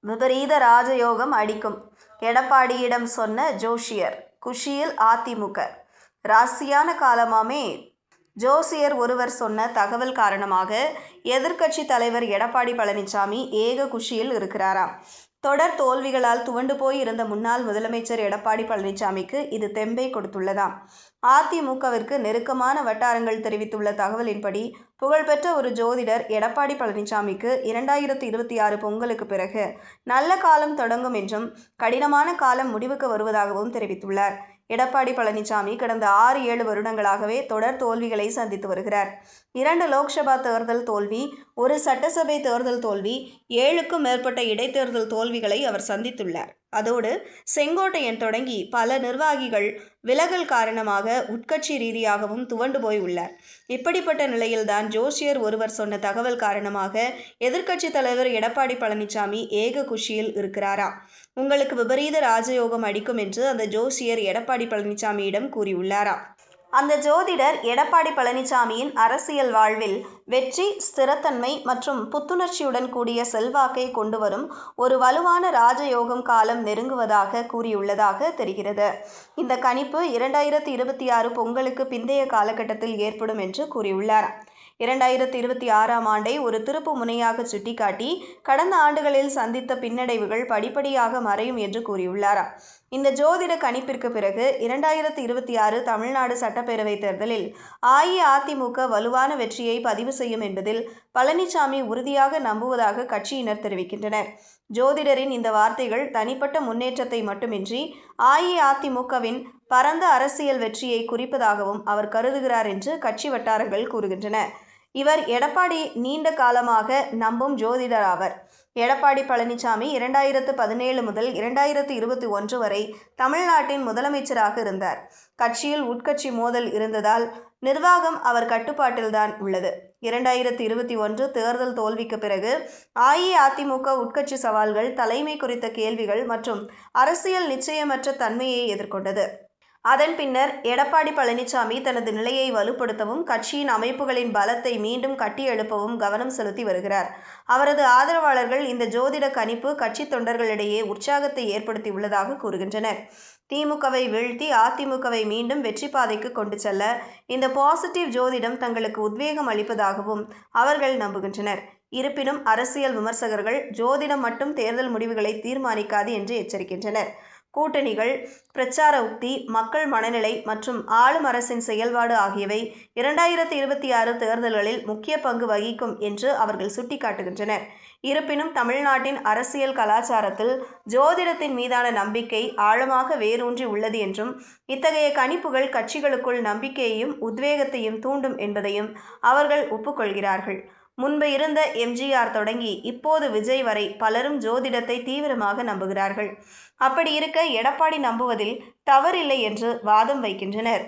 விபரீத ராஜயோகம் அடிக்கும். எடப்பாடியிடம் சொன்ன ஜோஷியர். குஷியில் அதிமுக. ராசியான காலமாமே. ஜோசியர் ஒருவர் சொன்ன தகவல் காரணமாக எதிர்க்கட்சி தலைவர் எடப்பாடி பழனிசாமி ஏக குஷியில் இருக்கிறாராம். தொடர் தோல்விகளால் துவண்டு போய் இருந்த முன்னாள் முதலமைச்சர் எடப்பாடி பழனிசாமிக்கு இது தெம்பை கொடுத்துள்ளதாம். அதிமுகவிற்கு நெருக்கமான வட்டாரங்கள் தெரிவித்துள்ள தகவலின்படி, புகழ்பெற்ற ஒரு ஜோதிடர் எடப்பாடி பழனிசாமிக்கு 2026 பொங்கலுக்கு பிறகு நல்ல காலம் தொடங்கும் என்றும், கடினமான காலம் முடிவுக்கு வருவதாகவும் தெரிவித்துள்ளார். எடப்பாடி பழனிசாமி கடந்த 6-7 வருடங்களாகவே தொடர் தோல்விகளை சந்தித்து வருகிறார். 2 லோக்சபா தேர்தல் தோல்வி, 1 சட்டசபை தேர்தல் தோல்வி, 7க்கும் மேற்பட்ட இடைத்தேர்தல் தோல்விகளை அவர் சந்தித்துள்ளார். அதோடு செங்கோட்டையன் தொடங்கி பல நிர்வாகிகள் விலகல் காரணமாக உட்கட்சி ரீதியாகவும் துவண்டு போய் உள்ளார். இப்படிப்பட்ட நிலையில்தான் ஜோசியர் ஒருவர் சொன்ன தகவல் காரணமாக எதிர்க்கட்சி தலைவர் எடப்பாடி பழனிசாமி ஏக குஷியில் இருக்கிறாராம். உங்களுக்கு விபரீத ராஜயோகம் அடிக்கும் என்று அந்த ஜோசியர் எடப்பாடி பழனிசாமியிடம் கூறியுள்ளாராம். அந்த ஜோதிடர் எடப்பாடி பழனிசாமியின் அரசியல் வாழ்வில் வெற்றி, ஸ்திரத்தன்மை மற்றும் புத்துணர்ச்சியுடன் கூடிய செல்வாக்கை கொண்டு வரும் ஒரு வலுவான ராஜயோகம் காலம் நெருங்குவதாக கூறியுள்ளதாக தெரிகிறது. இந்த கணிப்பு 2026 பொங்கலுக்கு பிந்தைய காலகட்டத்தில் ஏற்படும் என்று கூறியுள்ளார். 2026ஆம் ஆண்டை ஒரு திருப்பு முனையாக சுட்டிக்காட்டி, கடந்த ஆண்டுகளில் சந்தித்த பின்னடைவுகள் படிப்படியாக மறையும் என்று கூறியுள்ளார். இந்த ஜோதிட கணிப்பிற்கு பிறகு 2026 தமிழ்நாடு சட்டப்பேரவை தேர்தலில் அஇஅதிமுக வலுவான வெற்றியை பதிவு செய்யும் என்பதில் பழனிசாமி உறுதியாக நம்புவதாக கட்சியினர் தெரிவிக்கின்றனர். ஜோதிடரின் இந்த வார்த்தைகள் தனிப்பட்ட முன்னேற்றத்தை மட்டுமின்றி அஇஅதிமுகவின் பரந்த அரசியல் வெற்றியை குறிப்பதாகவும் அவர் கருதுகிறார் என்று கட்சி வட்டாரங்கள் கூறுகின்றன. இவர் எடப்பாடி நீண்ட காலமாக நம்பும் ஜோதிடர் ஆவர். எடப்பாடி பழனிசாமி 2017 முதல் 2021 வரை தமிழ்நாட்டின் முதலமைச்சராக இருந்தார். கட்சியில் உட்கட்சி மோதல் இருந்ததால் நிர்வாகம் அவர் கட்டுப்பாட்டில்தான் உள்ளது. 2021 தேர்தல் தோல்விக்கு பிறகு அஇஅதிமுக உட்கட்சி சவால்கள், தலைமை குறித்த கேள்விகள் மற்றும் அரசியல் நிச்சயமற்ற தன்மையை எதிர்கொண்டது. அதன் பின்னர் எடப்பாடி பழனிசாமி தனது நிலையை வலுப்படுத்தவும், கட்சியின் அமைப்புகளின் பலத்தை மீண்டும் கட்டியெழுப்பவும் கவனம் செலுத்தி வருகிறார். அவரது ஆதரவாளர்கள் இந்த ஜோதிட கணிப்பு கட்சி தொண்டர்களிடையே உற்சாகத்தை ஏற்படுத்தி உள்ளதாக கூறுகின்றனர். திமுகவை வீழ்த்தி அதிமுகவை மீண்டும் வெற்றி பாதைக்கு கொண்டு செல்ல இந்த பாசிட்டிவ் ஜோதிடம் தங்களுக்கு உத்வேகம் அளிப்பதாகவும் அவர்கள் நம்புகின்றனர். இருப்பினும் அரசியல் விமர்சகர்கள் ஜோதிடம் மட்டும் தேர்தல் முடிவுகளை தீர்மானிக்காது என்று எச்சரிக்கின்றனர். கூட்டணிகள், பிரச்சார உக்தி, மக்கள் மனநிலை மற்றும் ஆளும் அரசின் செயல்பாடு ஆகியவை 2026 தேர்தல்களில் முக்கிய பங்கு வகிக்கும் என்று அவர்கள் சுட்டிக்காட்டுகின்றனர். இருப்பினும் தமிழ்நாட்டின் அரசியல் கலாச்சாரத்தில் ஜோதிடத்தின் மீதான நம்பிக்கை ஆழமாக வேரூன்றி உள்ளது என்றும், இத்தகைய கணிப்புகள் கட்சிகளுக்குள் நம்பிக்கையையும் உத்வேகத்தையும் தூண்டும் என்பதையும் அவர்கள் ஒப்புக்கொள்கிறார்கள். முன்பு இருந்த எம்ஜிஆர் தொடங்கி இப்போது விஜய் வரை பலரும் ஜோதிடத்தை தீவிரமாக நம்புகிறார்கள். அப்படி இருக்க எடப்பாடி நம்புவதில் தவறில்லை என்று வாதம் வைக்கின்றனர்.